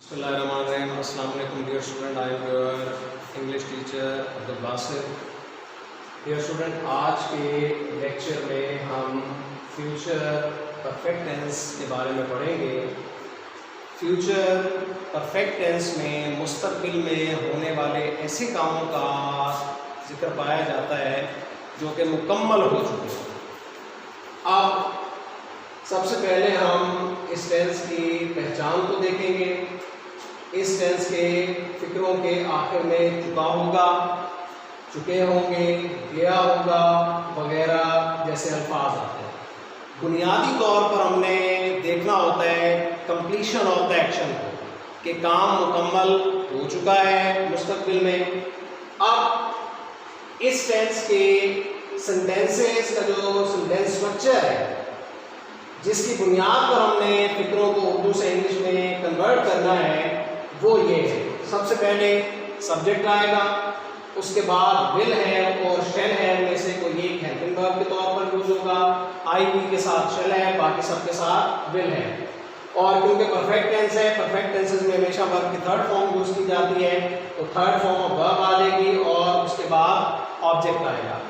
अस्सलाम वालेकुम dear student, I am your English teacher Abdul Basir. Dear student, आज के लेक्चर में हम फ्यूचर परफेक्ट टेंस के बारे में पढ़ेंगे। फ्यूचर परफेक्ट टेंस में मुस्तकबिल में होने वाले ऐसे कामों का जिक्र पाया जाता है जो कि मुकम्मल हो चुके हैं। अब सबसे पहले हम इस टेंस की पहचान को देखेंगे। इस टेंस के फिक्रों के आखिर में चुका होगा, चुके होंगे, गया होगा वगैरह जैसे अल्फाज आते हैं। बुनियादी तौर पर हमने देखना होता है कंप्लीशन ऑफ द एक्शन को, कि काम मुकम्मल हो चुका है मुस्तकबिल में। अब इस टेंस के सेंटेंसेस का जो सेंटेंस स्ट्रक्चर है, जिसकी बुनियाद पर हमने फिक्रों को उर्दू से इंग्लिश में कन्वर्ट करना है, वो ये है। सबसे पहले सब्जेक्ट आएगा, उसके बाद विल है और शेल है, में से कोई एक हेल्पिंग वर्ब के तौर पर यूज होगा। आई वी के साथ शेल है, बाकी सबके साथ विल है। और क्योंकि परफेक्ट टेंस है, परफेक्ट टेंसेस में हमेशा वर्ब की थर्ड फॉर्म यूज की जाती है, तो थर्ड फॉर्म ऑफ वर्ब आ जाएगी और उसके बाद ऑब्जेक्ट आएगा।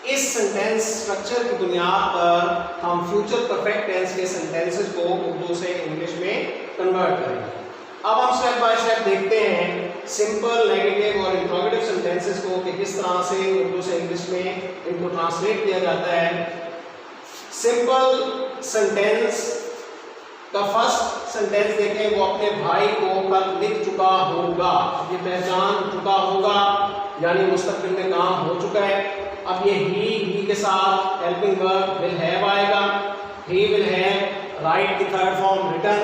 इस सेंटेंस स्ट्रक्चर की बुनियाद पर हम फ्यूचर परफेक्ट टेंस के सेंटेंसेस को उर्दू से इंग्लिश में कन्वर्ट करेंगे। अब हम स्टेप बाय स्टेप देखते हैं सिंपल, नेगेटिव और इंट्रोगेटिव सेंटेंसेस को कि किस तरह से उर्दू से इंग्लिश में इनको ट्रांसलेट किया जाता है। सिंपल सेंटेंस का फर्स्ट सेंटेंस देखें, वो अपने भाई को कल लिख चुका होगा। ये पहचान चुका होगा यानी मुस्तकबिल में काम हो चुका है। अब ये ही के साथ हेल्पिंग वर्ब विल हैव आएगा। ही विल हैव राइट की third form written.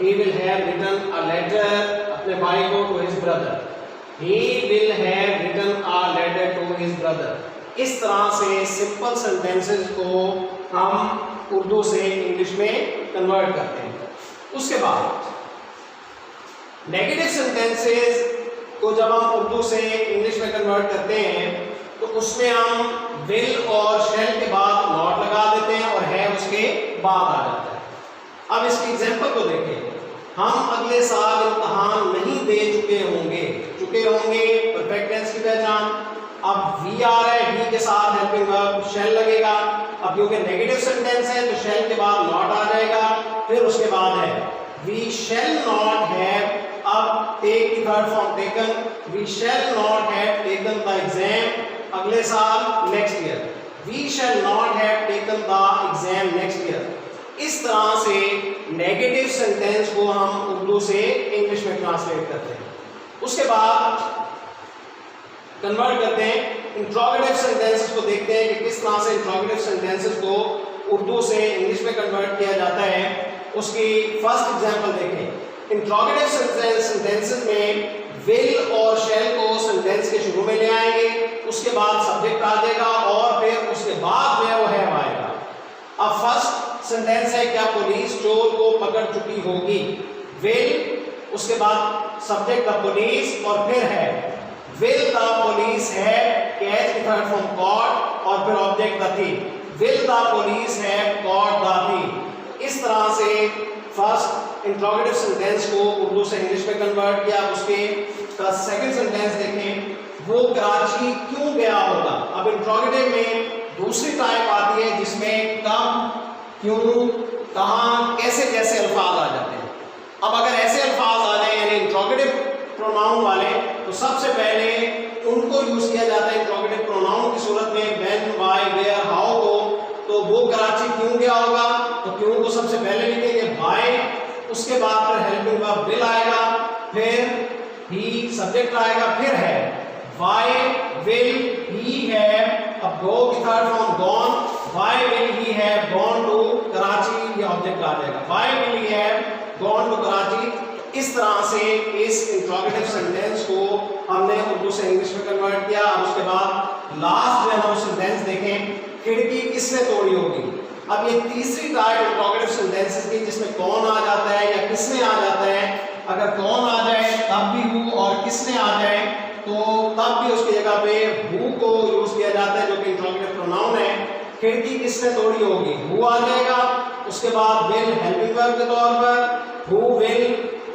He will have written a letter अपने भाई को to his brother. He will have written a letter to his brother. इस तरह से सिंपल सेंटेंसेस को हम उर्दू से इंग्लिश में कन्वर्ट करते हैं। उसके बाद नेगेटिव सेंटेंसेस को जब हम उर्दू से इंग्लिश में कन्वर्ट करते हैं तो उसमें हम will और shall के बाद नॉट लगा देते हैं और है उसके बाद आ जाता है। अब इसकी एग्जांपल को देखें। हम अगले साल इम्तहान नहीं दे चुके होंगे। चुके होंगे परफेक्ट टेंस की पहचान। अब वी आ रहा है, वी के साथ हेल्पिंग वर्ब शैल लगेगा। अब क्योंकि नेगेटिव सेंटेंस है तो शैल के बाद नॉट आ जाएगा, फिर उसके बाद है वी शैल नॉट हैव। अब टेक की third form taken. We shall not have taken the exam अगले साल next year. We shall not have taken the exam next year. इस तरह से नेगेटिव सेंटेंस को हम उर्दू से इंग्लिश में ट्रांसलेट करते हैं। उसके बाद कन्वर्ट करते हैं इंट्रोगेटिव सेंटेंसेस को। देखते हैं कि किस तरह से इंट्रोगेटिव सेंटेंसेस को उर्दू से इंग्लिश में कन्वर्ट किया जाता है। उसकी फर्स्ट एग्जांपल देखें। इंट्रोगेटिव सेंटेंसेस में विल और शैल को सेंटेंस के शुरू में ले आएंगे, उसके बाद सब्जेक्ट आ जाएगा और फिर उसके बाद में वो हैव आएगा। अब फर्स्ट सेंटेंस है, क्या पुलिस चोर को पकड़ चुकी होगी। विल, उसके बाद सब्जेक्ट द पुलिस और फिर है विल द पुलिस है, कैच की थर्ड फॉर्म कॉट और फिर object the thief. Will the police है कॉट द थीफ। इस तरह से फर्स्ट इंट्रोगेटिव सेंटेंस को उर्दू से इंग्लिश में कन्वर्ट किया। उसके सेकंड सेंटेंस देखें, वो कराची क्यों गया होगा। अब इंट्रोगेटिव में दूसरी टाइप आती है जिसमें कब, क्यों, कहाँ, कैसे जैसे अल्फाज आ जाते हैं। अब अगर ऐसे अल्फाज आ जाए यानी इंट्रोगेटिव प्रोनाउन वाले, तो सबसे पहले उनको यूज किया जाता है इंट्रोगेटिव प्रोनाउन की सूरत में व्हेन, व्हाई, वेयर, हाउ को। तो वो कराची क्यों गया होगा, तो क्यों को सबसे पहले लिखेंगे व्हाई, उसके बाद फिर हेल्पिंग वर्ब विल आएगा, फिर ही सब्जेक्ट आएगा, फिर है व्हाई विल ही हैव। अब गो की third form gone. Why will he have gone to Karachi, ये ऑब्जेक्ट आ जाएगा। Why will he have gone to Karachi. इस तरह से इस इंट्रोगेटिव सेंटेंस को हमने उर्दू से इंग्लिश में कन्वर्ट किया। और उसके बाद लास्ट जो है ना सेंटेंस देखें, खिड़की किसने तोड़ी होगी। अब ये तीसरी टाइप इंट्रोगेटिव सेंटेंसेस की जिसमें कौन आ जाता है या किसने आ जाता है। अगर कौन आ जाए तब भी हु, और किसने आ जाए तो तब भी उसकी जगह पे हु को यूज किया जाता है, जो कि इंट्रोगेटिव प्रोनाउन है। खिड़की किसने तोड़ी होगी, हु आ जाएगा। उसके बाद विल हेल्पिंग वर्ब के तौर पर, हु विल,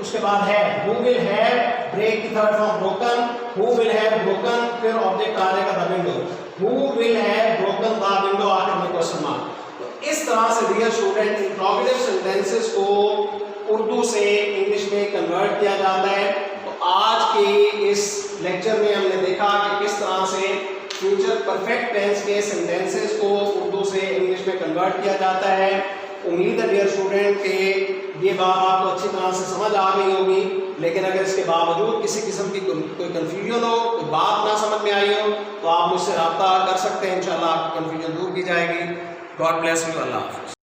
उसके बाद है हु विल हैव, ब्रेक की third form broken, who will have broken, फिर ऑब्जेक्ट आ जाएगा the window, who will have broken the window, आखिर में क्वेश्चन मार्क। तो इस तरह से डियर स्टूडेंट इंट्रोगेटिव सेंटेंसेस को उर्दू से इंग्लिश में कन्वर्ट किया जाता है। तो आज के इस लेक्चर में हमने देखा कि किस तरह से फ्यूचर परफेक्ट टेंस के सेंटेंसेस को उर्दू से इंग्लिश में कन्वर्ट किया जाता है। उम्मीद है डियर स्टूडेंट के ये बात आपको अच्छी तरह से समझ आ गई होगी, लेकिन अगर इसके बावजूद किसी किस्म की कोई कंफ्यूजन हो, कोई बात ना समझ में आई हो, तो आप मुझसे रब्ता कर सकते हैं, इंशाल्लाह आपकी कंफ्यूजन दूर की जाएगी। गॉड ब्लेस यू, अल्लाह हाफ़िज़।